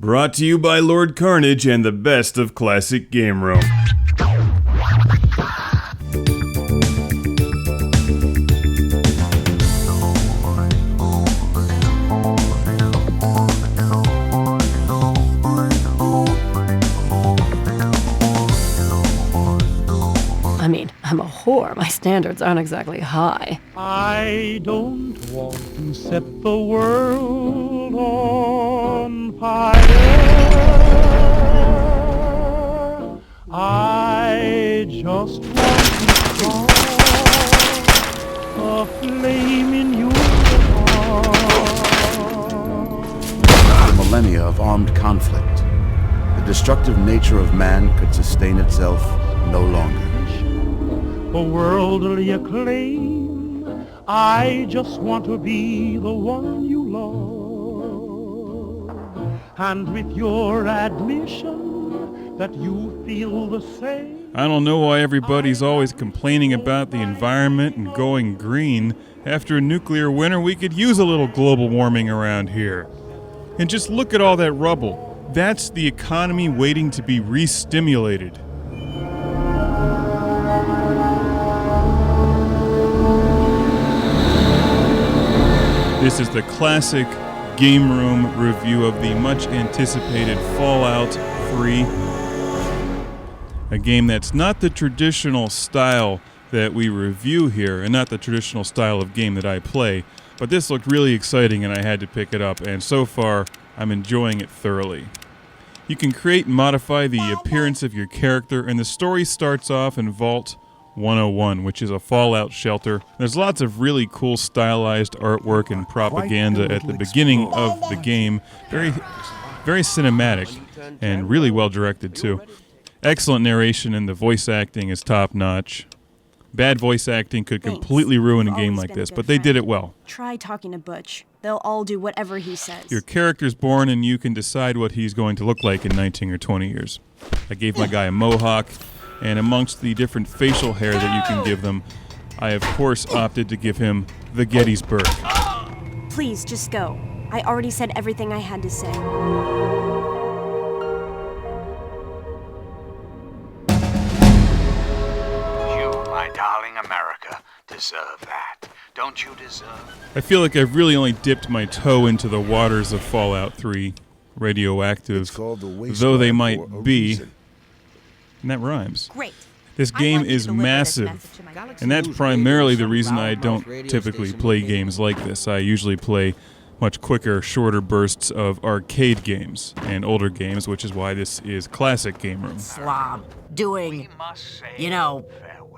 Brought to you by Lord Carnage and the best of classic Game Room. I mean, I'm a whore. My standards aren't exactly high. I don't want to set the world on fire. I just want to start a flame in your heart. After millennia of armed conflict, the destructive nature of man could sustain itself no longer. For worldly acclaim, I just want to be the one you love. And with your admission that you feel the same. I don't know why everybody's always complaining about the environment and going green. After a nuclear winter, we could use a little global warming around here. And just look at all that rubble. That's the economy waiting to be re-stimulated. This is the classic Game Room review of the much anticipated Fallout 3. A game that's not the traditional style that we review here, and not the traditional style of game that I play, but this looked really exciting and I had to pick it up, and so far I'm enjoying it thoroughly. You can create and modify the appearance of your character, and the story starts off in Vault 101, which is a fallout shelter. There's lots of really cool stylized artwork and propaganda at the beginning of the game. Very cinematic and really well directed too. Excellent narration, and the voice acting is top notch. Bad voice acting could completely ruin a game like this, but they did it well. Try talking to Butch. They'll all do whatever he says. Your character's born and you can decide what he's going to look like in 19 or 20 years. I gave my guy a mohawk. And amongst the different facial hair that you can give them, I of course opted to give him the Gettysburg. Please, just go. I already said everything I had to say. You, my darling America, deserve that. Don't you deserve? I feel like I've really only dipped my toe into the waters of Fallout 3, radioactive, though they might be. And that rhymes. Great. This game is massive, and that's primarily the reason I don't typically play games like this. I usually play much quicker, shorter bursts of arcade games and older games, which is why this is classic Game Room. Slob doing,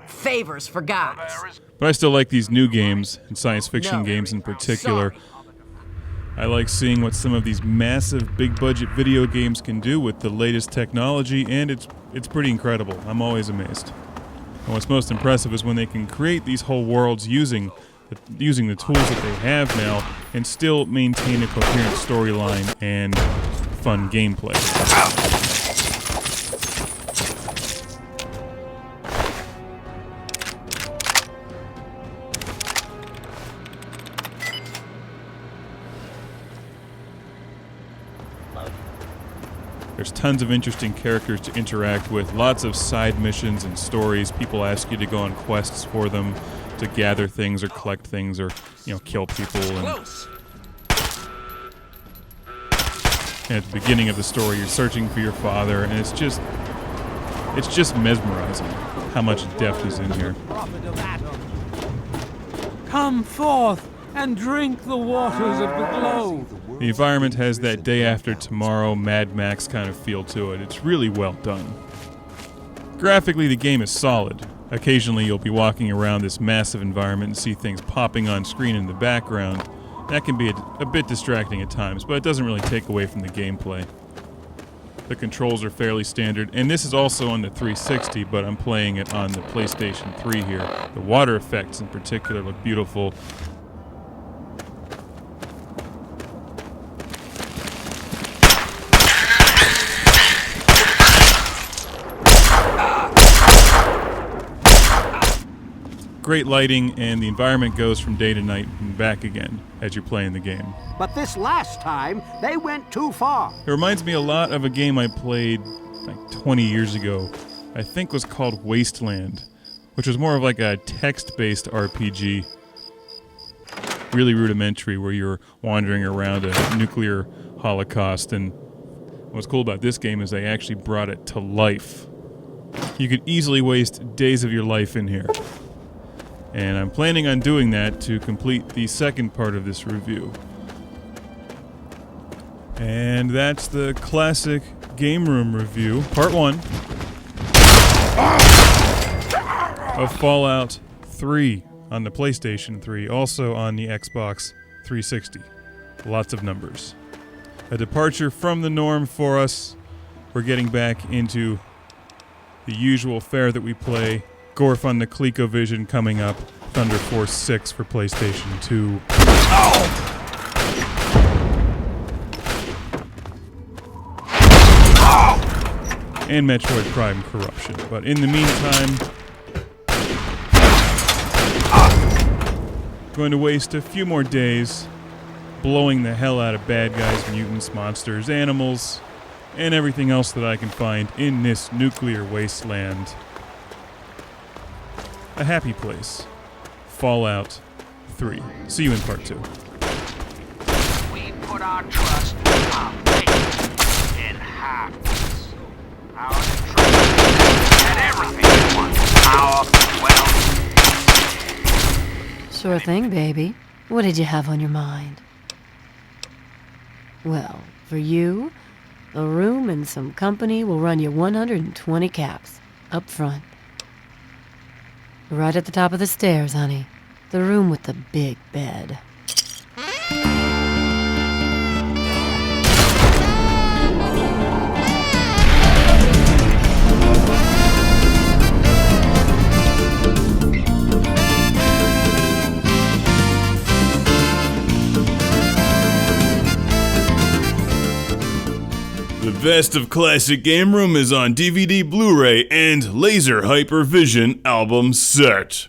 favors for guys. But I still like these new games, and science fiction games in particular. I like seeing what some of these massive, big-budget video games can do with the latest technology, and it's pretty incredible. I'm always amazed. And what's most impressive is when they can create these whole worlds using the tools that they have now, and still maintain a coherent storyline and fun gameplay. There's tons of interesting characters to interact with, lots of side missions and stories. People ask you to go on quests for them, to gather things or collect things or, kill people. And at the beginning of the story, you're searching for your father, and it's just mesmerizing how much depth is in here. Come forth and drink the waters of the globe. The environment has that day after tomorrow Mad Max kind of feel to it. It's really well done. Graphically, the game is solid. Occasionally you'll be walking around this massive environment and see things popping on screen in the background. That can be a bit distracting at times, but it doesn't really take away from the gameplay. The controls are fairly standard, and this is also on the 360, but I'm playing it on the PlayStation 3 here. The water effects in particular look beautiful. great lighting, and the environment goes from day to night and back again as you're playing the game. But this last time, they went too far. It reminds me a lot of a game I played like 20 years ago. I think was called Wasteland, which was more of like a text-based RPG. Really rudimentary, where you're wandering around a nuclear holocaust, and what's cool about this game is they actually brought it to life. You could easily waste days of your life in here. And I'm planning on doing that to complete the second part of this review. And that's the classic game room review, part 1 of Fallout 3 on the PlayStation 3, also on the Xbox 360. Lots of numbers. A departure from the norm for us. We're getting back into the usual fare that we play. Gorf on the ColecoVision coming up. Thunder Force 6 for PlayStation 2. And Metroid Prime Corruption. But in the meantime, going to waste a few more days blowing the hell out of bad guys, mutants, monsters, animals, and everything else that I can find in this nuclear wasteland. A happy place. Fallout 3. See you in part 2. We put our trust, our faith in happiness. Our trust and everything at once. Our wealth. Sure thing, baby. What did you have on your mind? Well, for you, a room and some company will run you 120 caps, up front. Right at the top of the stairs, honey. The room with the big bed. The best of Classic Game Room is on DVD, Blu-ray, and Laser Hypervision album set.